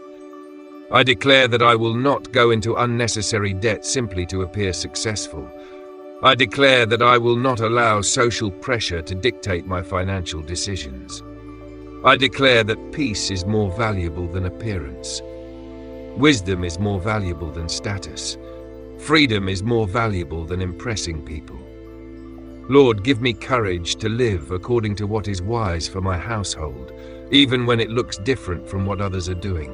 I declare that I will not go into unnecessary debt simply to appear successful. I declare that I will not allow social pressure to dictate my financial decisions. I declare that peace is more valuable than appearance. Wisdom is more valuable than status. Freedom is more valuable than impressing people. Lord, give me courage to live according to what is wise for my household, even when it looks different from what others are doing.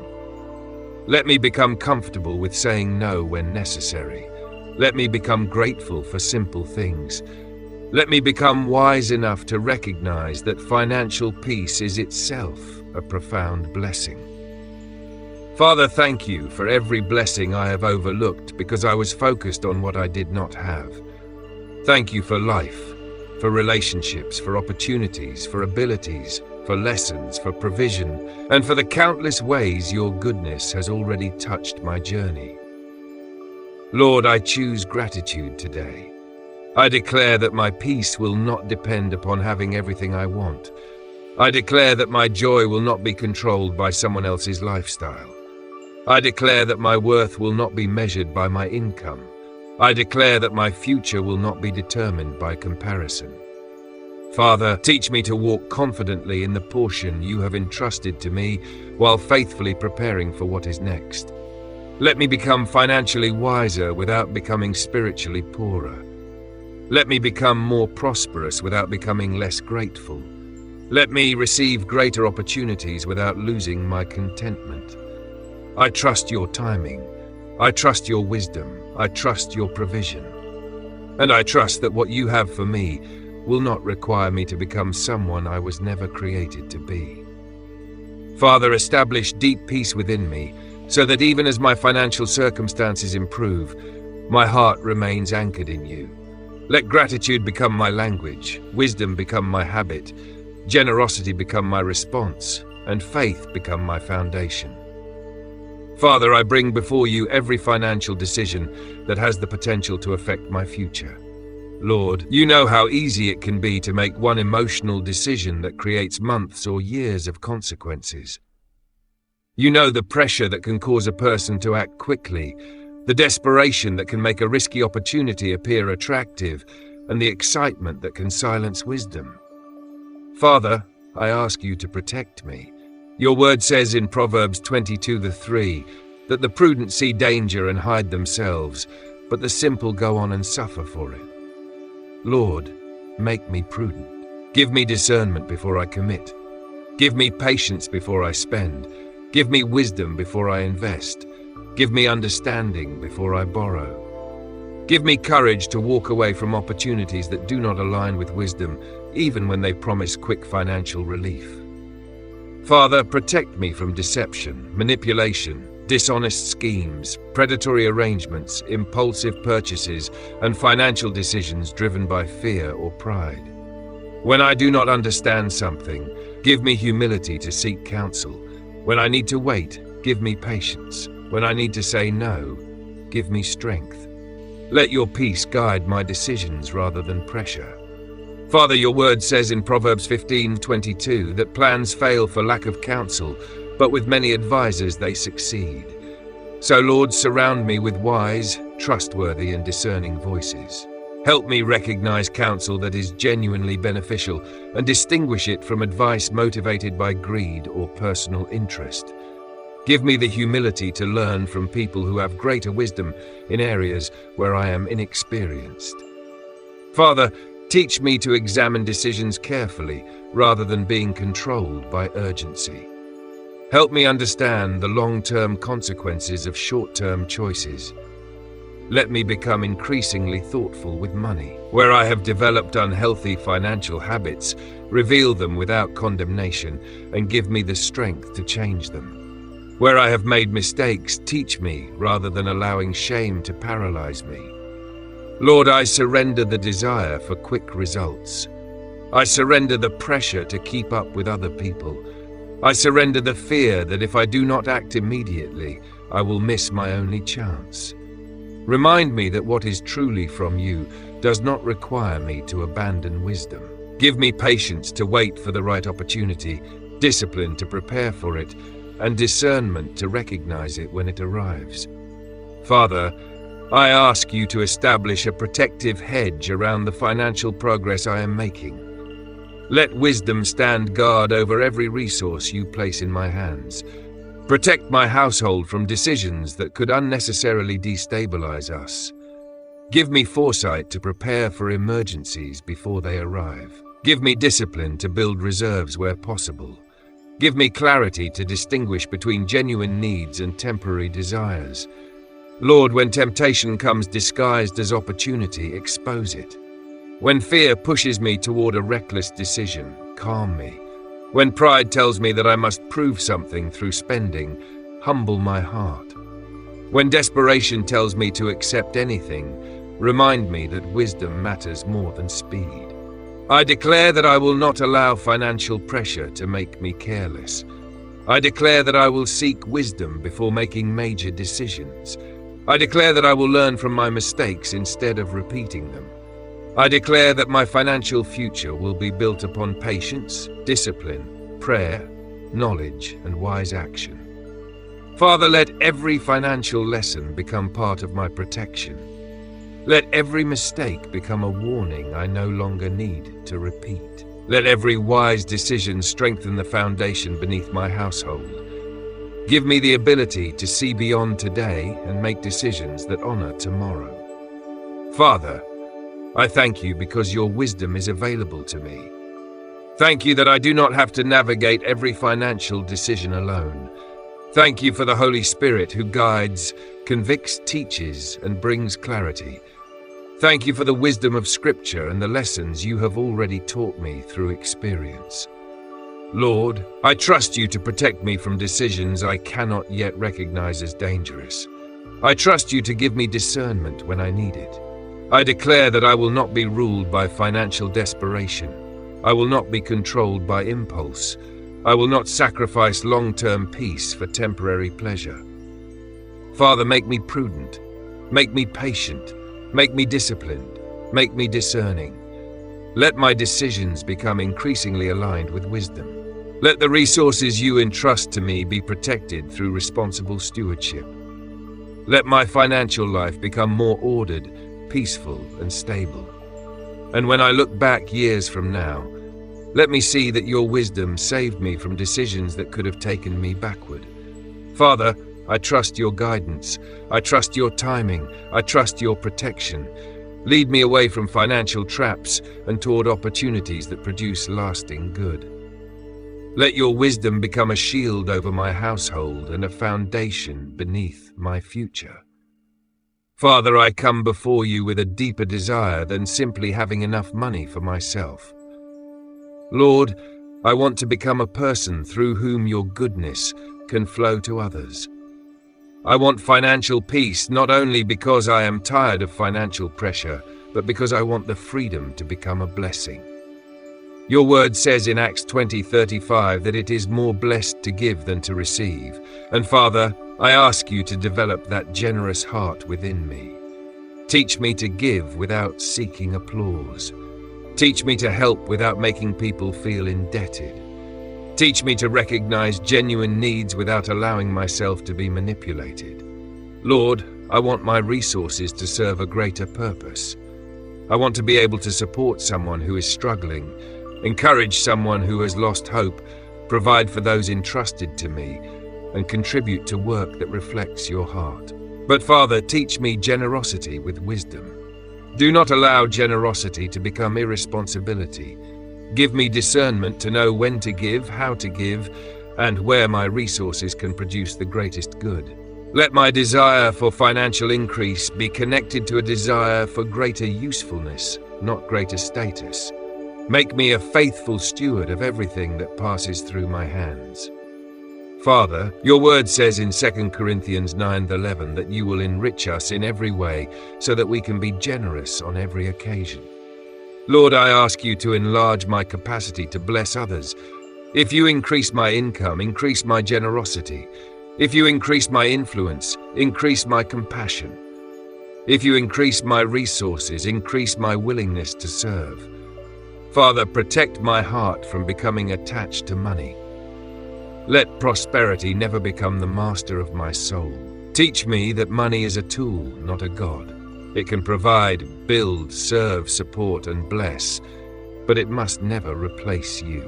Let me become comfortable with saying no when necessary. Let me become grateful for simple things. Let me become wise enough to recognize that financial peace is itself a profound blessing. Father, thank you for every blessing I have overlooked because I was focused on what I did not have. Thank you for life, for relationships, for opportunities, for abilities, for lessons, for provision, and for the countless ways your goodness has already touched my journey. Lord, I choose gratitude today. I declare that my peace will not depend upon having everything I want. I declare that my joy will not be controlled by someone else's lifestyle. I declare that my worth will not be measured by my income. I declare that my future will not be determined by comparison. Father, teach me to walk confidently in the portion you have entrusted to me while faithfully preparing for what is next. Let me become financially wiser without becoming spiritually poorer. Let me become more prosperous without becoming less grateful. Let me receive greater opportunities without losing my contentment. I trust your timing. I trust your wisdom. I trust your provision. And I trust that what you have for me will not require me to become someone I was never created to be. Father, establish deep peace within me, so that even as my financial circumstances improve, my heart remains anchored in you. Let gratitude become my language, wisdom become my habit, generosity become my response, and faith become my foundation. Father, I bring before you every financial decision that has the potential to affect my future. Lord, you know how easy it can be to make one emotional decision that creates months or years of consequences. You know the pressure that can cause a person to act quickly, the desperation that can make a risky opportunity appear attractive, and the excitement that can silence wisdom. Father, I ask you to protect me. Your word says in Proverbs 22:3 that the prudent see danger and hide themselves, but the simple go on and suffer for it. Lord, make me prudent. Give me discernment before I commit. Give me patience before I spend. Give me wisdom before I invest. Give me understanding before I borrow. Give me courage to walk away from opportunities that do not align with wisdom, even when they promise quick financial relief. Father, protect me from deception, manipulation, dishonest schemes, predatory arrangements, impulsive purchases, and financial decisions driven by fear or pride. When I do not understand something, give me humility to seek counsel. When I need to wait, give me patience. When I need to say no, give me strength. Let your peace guide my decisions rather than pressure. Father, your word says in Proverbs 15:22 that plans fail for lack of counsel, but with many advisors they succeed. So, Lord, surround me with wise, trustworthy, and discerning voices. Help me recognize counsel that is genuinely beneficial and distinguish it from advice motivated by greed or personal interest. Give me the humility to learn from people who have greater wisdom in areas where I am inexperienced. Father, teach me to examine decisions carefully rather than being controlled by urgency. Help me understand the long-term consequences of short-term choices. Let me become increasingly thoughtful with money. Where I have developed unhealthy financial habits, reveal them without condemnation and give me the strength to change them. Where I have made mistakes, teach me rather than allowing shame to paralyze me. Lord, I surrender the desire for quick results. I surrender the pressure to keep up with other people. I surrender the fear that if I do not act immediately, I will miss my only chance. Remind me that what is truly from you does not require me to abandon wisdom. Give me patience to wait for the right opportunity, discipline to prepare for it, and discernment to recognize it when it arrives. Father, I ask you to establish a protective hedge around the financial progress I am making. Let wisdom stand guard over every resource you place in my hands. Protect my household from decisions that could unnecessarily destabilize us. Give me foresight to prepare for emergencies before they arrive. Give me discipline to build reserves where possible. Give me clarity to distinguish between genuine needs and temporary desires. Lord, when temptation comes disguised as opportunity, expose it. When fear pushes me toward a reckless decision, calm me. When pride tells me that I must prove something through spending, humble my heart. When desperation tells me to accept anything, remind me that wisdom matters more than speed. I declare that I will not allow financial pressure to make me careless. I declare that I will seek wisdom before making major decisions. I declare that I will learn from my mistakes instead of repeating them. I declare that my financial future will be built upon patience, discipline, prayer, knowledge, and wise action. Father, let every financial lesson become part of my protection. Let every mistake become a warning I no longer need to repeat. Let every wise decision strengthen the foundation beneath my household. Give me the ability to see beyond today and make decisions that honor tomorrow. Father, I thank you because your wisdom is available to me. Thank you that I do not have to navigate every financial decision alone. Thank you for the Holy Spirit who guides, convicts, teaches, and brings clarity. Thank you for the wisdom of Scripture and the lessons you have already taught me through experience. Lord, I trust you to protect me from decisions I cannot yet recognize as dangerous. I trust you to give me discernment when I need it. I declare that I will not be ruled by financial desperation. I will not be controlled by impulse. I will not sacrifice long-term peace for temporary pleasure. Father, make me prudent. Make me patient. Make me disciplined. Make me discerning. Let my decisions become increasingly aligned with wisdom. Let the resources you entrust to me be protected through responsible stewardship. Let my financial life become more ordered, peaceful, and stable. And when I look back years from now, let me see that your wisdom saved me from decisions that could have taken me backward. Father, I trust your guidance. I trust your timing. I trust your protection. Lead me away from financial traps and toward opportunities that produce lasting good. Let your wisdom become a shield over my household and a foundation beneath my future. Father, I come before you with a deeper desire than simply having enough money for myself. Lord, I want to become a person through whom your goodness can flow to others. I want financial peace not only because I am tired of financial pressure, but because I want the freedom to become a blessing. Your word says in Acts 20:35 that it is more blessed to give than to receive. And Father, I ask you to develop that generous heart within me. Teach me to give without seeking applause. Teach me to help without making people feel indebted. Teach me to recognize genuine needs without allowing myself to be manipulated. Lord, I want my resources to serve a greater purpose. I want to be able to support someone who is struggling, encourage someone who has lost hope, provide for those entrusted to me, and contribute to work that reflects your heart. But Father, teach me generosity with wisdom. Do not allow generosity to become irresponsibility. Give me discernment to know when to give, how to give, and where my resources can produce the greatest good. Let my desire for financial increase be connected to a desire for greater usefulness, not greater status. Make me a faithful steward of everything that passes through my hands. Father, your word says in 2 Corinthians 9:11 that you will enrich us in every way so that we can be generous on every occasion. Lord, I ask you to enlarge my capacity to bless others. If you increase my income, increase my generosity. If you increase my influence, increase my compassion. If you increase my resources, increase my willingness to serve. Father, protect my heart from becoming attached to money. Let prosperity never become the master of my soul. Teach me that money is a tool, not a god. It can provide, build, serve, support, and bless, but it must never replace you.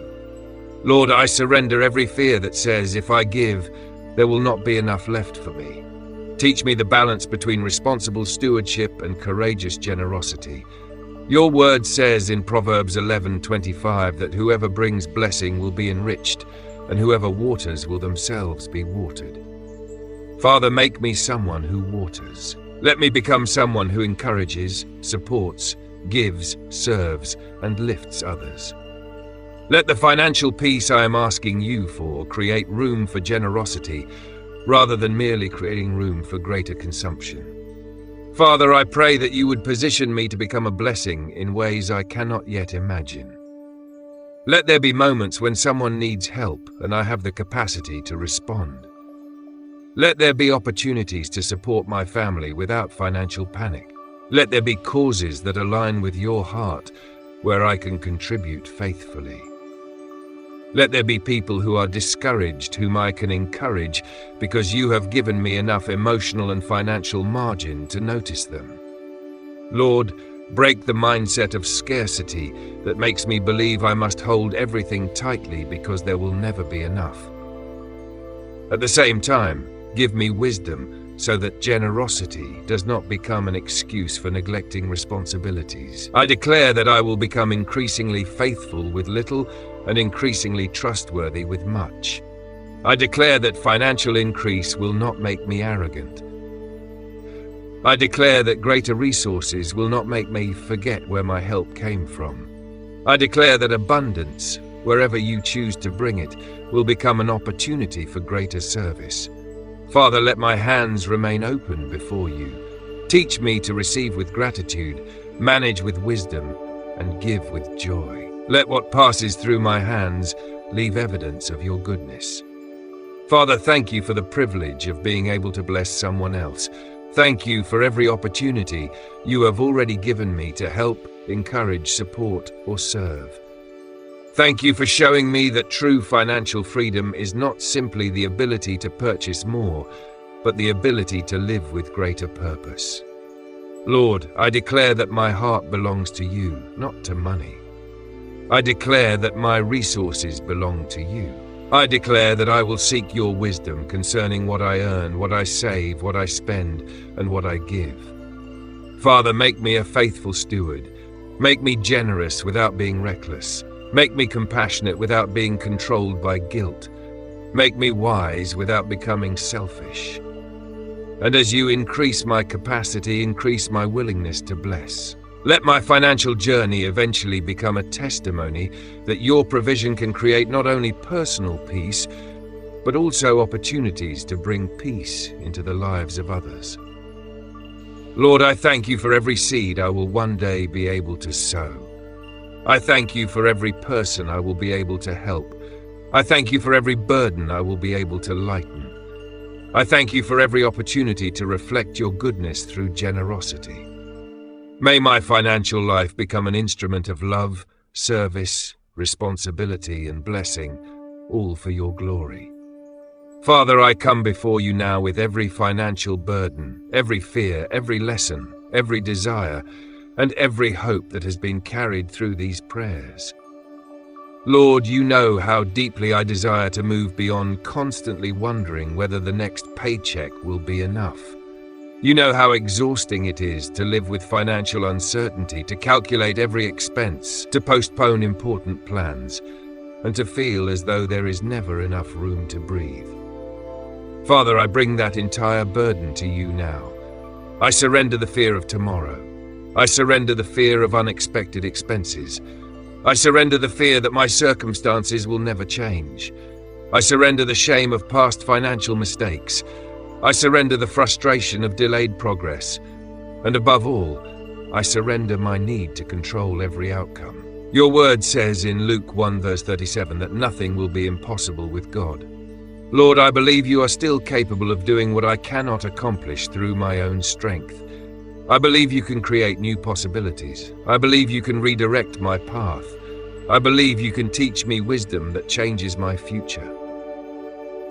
Lord, I surrender every fear that says, if I give, there will not be enough left for me. Teach me the balance between responsible stewardship and courageous generosity. Your word says in Proverbs 11:25 that whoever brings blessing will be enriched, and whoever waters will themselves be watered. Father, make me someone who waters. Let me become someone who encourages, supports, gives, serves, and lifts others. Let the financial peace I am asking you for create room for generosity, rather than merely creating room for greater consumption. Father, I pray that you would position me to become a blessing in ways I cannot yet imagine. Let there be moments when someone needs help and I have the capacity to respond. Let there be opportunities to support my family without financial panic. Let there be causes that align with your heart where I can contribute faithfully. Let there be people who are discouraged whom I can encourage because you have given me enough emotional and financial margin to notice them. Lord, break the mindset of scarcity that makes me believe I must hold everything tightly because there will never be enough. At the same time, give me wisdom so that generosity does not become an excuse for neglecting responsibilities. I declare that I will become increasingly faithful with little and increasingly trustworthy with much. I declare that financial increase will not make me arrogant. I declare that greater resources will not make me forget where my help came from. I declare that abundance, wherever you choose to bring it, will become an opportunity for greater service. Father, let my hands remain open before you. Teach me to receive with gratitude, manage with wisdom, and give with joy. Let what passes through my hands leave evidence of your goodness. Father, thank you for the privilege of being able to bless someone else. Thank you for every opportunity you have already given me to help, encourage, support, or serve. Thank you for showing me that true financial freedom is not simply the ability to purchase more, but the ability to live with greater purpose. Lord, I declare that my heart belongs to you, not to money. I declare that my resources belong to you. I declare that I will seek your wisdom concerning what I earn, what I save, what I spend, and what I give. Father, make me a faithful steward. Make me generous without being reckless. Make me compassionate without being controlled by guilt. Make me wise without becoming selfish. And as you increase my capacity, increase my willingness to bless. Let my financial journey eventually become a testimony that your provision can create not only personal peace, but also opportunities to bring peace into the lives of others. Lord, I thank you for every seed I will one day be able to sow. I thank you for every person I will be able to help. I thank you for every burden I will be able to lighten. I thank you for every opportunity to reflect your goodness through generosity. May my financial life become an instrument of love, service, responsibility, and blessing, all for your glory. Father, I come before you now with every financial burden, every fear, every lesson, every desire, and every hope that has been carried through these prayers. Lord, you know how deeply I desire to move beyond constantly wondering whether the next paycheck will be enough. You know how exhausting it is to live with financial uncertainty, to calculate every expense, to postpone important plans, and to feel as though there is never enough room to breathe. Father, I bring that entire burden to you now. I surrender the fear of tomorrow. I surrender the fear of unexpected expenses. I surrender the fear that my circumstances will never change. I surrender the shame of past financial mistakes. I surrender the frustration of delayed progress. And above all, I surrender my need to control every outcome. Your word says in Luke 1 verse 37 that nothing will be impossible with God. Lord, I believe you are still capable of doing what I cannot accomplish through my own strength. I believe you can create new possibilities. I believe you can redirect my path. I believe you can teach me wisdom that changes my future.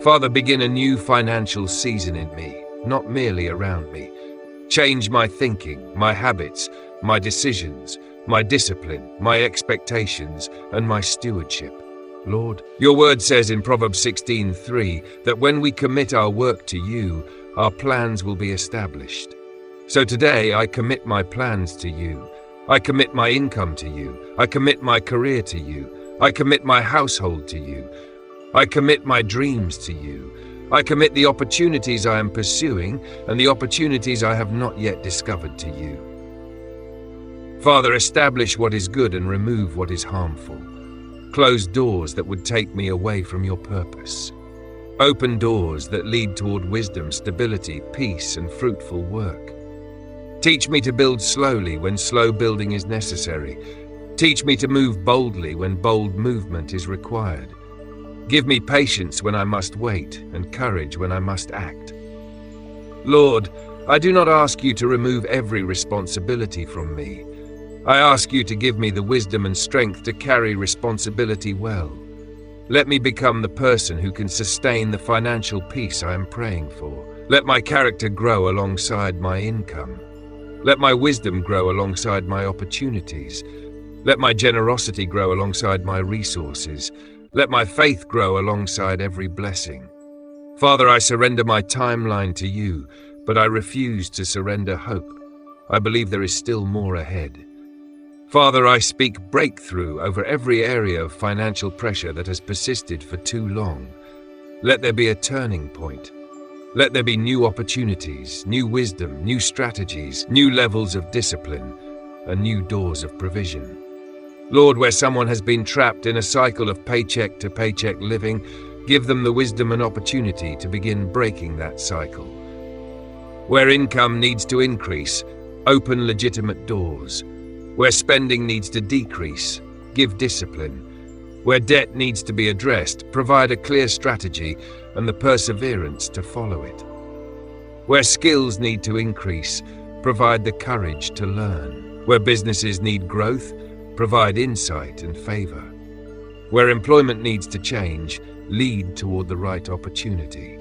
Father, begin a new financial season in me, not merely around me. Change my thinking, my habits, my decisions, my discipline, my expectations, and my stewardship. Lord, your word says in Proverbs 16:3 that when we commit our work to you, our plans will be established. So today I commit my plans to you. I commit my income to you. I commit my career to you. I commit my household to you. I commit my dreams to you. I commit the opportunities I am pursuing and the opportunities I have not yet discovered to you. Father, establish what is good and remove what is harmful. Close doors that would take me away from your purpose. Open doors that lead toward wisdom, stability, peace, and fruitful work. Teach me to build slowly when slow building is necessary. Teach me to move boldly when bold movement is required. Give me patience when I must wait and courage when I must act. Lord, I do not ask you to remove every responsibility from me. I ask you to give me the wisdom and strength to carry responsibility well. Let me become the person who can sustain the financial peace I am praying for. Let my character grow alongside my income. Let my wisdom grow alongside my opportunities. Let my generosity grow alongside my resources. Let my faith grow alongside every blessing. Father, I surrender my timeline to you, but I refuse to surrender hope. I believe there is still more ahead. Father, I speak breakthrough over every area of financial pressure that has persisted for too long. Let there be a turning point. Let there be new opportunities, new wisdom, new strategies, new levels of discipline, and new doors of provision. Lord, where someone has been trapped in a cycle of paycheck to paycheck living, give them the wisdom and opportunity to begin breaking that cycle. Where income needs to increase, open legitimate doors. Where spending needs to decrease, give discipline. Where debt needs to be addressed, provide a clear strategy and the perseverance to follow it. Where skills need to increase, provide the courage to learn. Where businesses need growth, provide insight and favor. Where employment needs to change, lead toward the right opportunity.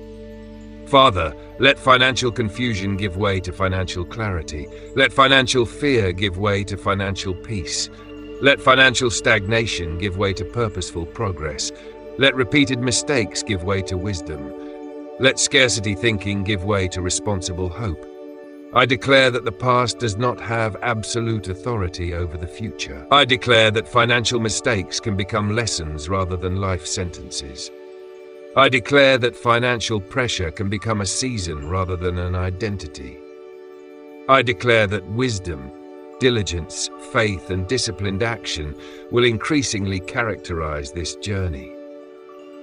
Father, let financial confusion give way to financial clarity. Let financial fear give way to financial peace. Let financial stagnation give way to purposeful progress. Let repeated mistakes give way to wisdom. Let scarcity thinking give way to responsible hope. I declare that the past does not have absolute authority over the future. I declare that financial mistakes can become lessons rather than life sentences. I declare that financial pressure can become a season rather than an identity. I declare that wisdom, diligence, faith, and disciplined action will increasingly characterize this journey.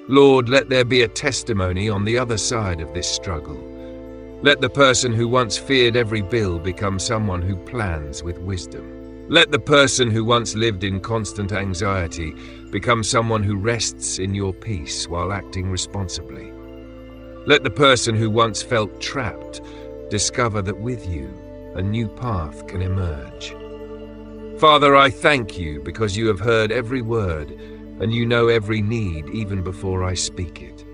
Lord, let there be a testimony on the other side of this struggle. Let the person who once feared every bill become someone who plans with wisdom. Let the person who once lived in constant anxiety become someone who rests in your peace while acting responsibly. Let the person who once felt trapped discover that with you, a new path can emerge. Father, I thank you because you have heard every word and you know every need even before I speak it.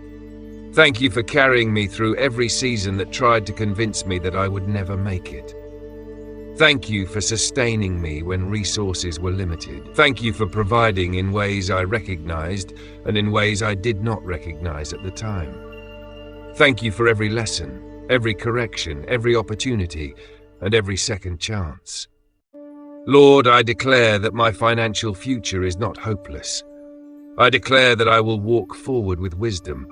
Thank you for carrying me through every season that tried to convince me that I would never make it. Thank you for sustaining me when resources were limited. Thank you for providing in ways I recognized and in ways I did not recognize at the time. Thank you for every lesson, every correction, every opportunity, and every second chance. Lord, I declare that my financial future is not hopeless. I declare that I will walk forward with wisdom.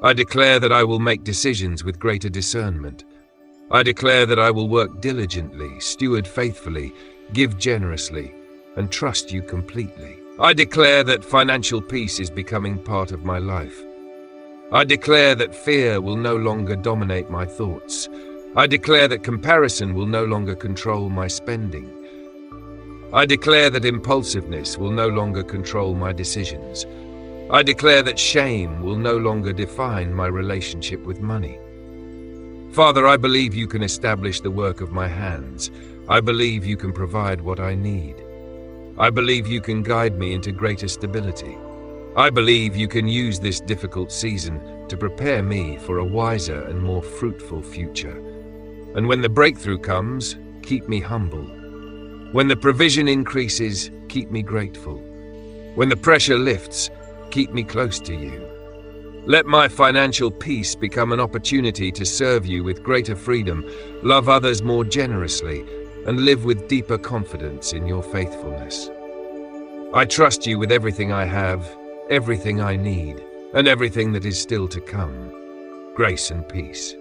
I declare that I will make decisions with greater discernment. I declare that I will work diligently, steward faithfully, give generously, and trust you completely. I declare that financial peace is becoming part of my life. I declare that fear will no longer dominate my thoughts. I declare that comparison will no longer control my spending. I declare that impulsiveness will no longer control my decisions. I declare that shame will no longer define my relationship with money. Father, I believe you can establish the work of my hands. I believe you can provide what I need. I believe you can guide me into greater stability. I believe you can use this difficult season to prepare me for a wiser and more fruitful future. And when the breakthrough comes, keep me humble. When the provision increases, keep me grateful. When the pressure lifts, keep me close to you. Let my financial peace become an opportunity to serve you with greater freedom, love others more generously, and live with deeper confidence in your faithfulness. I trust you with everything I have, everything I need, and everything that is still to come. Grace and peace.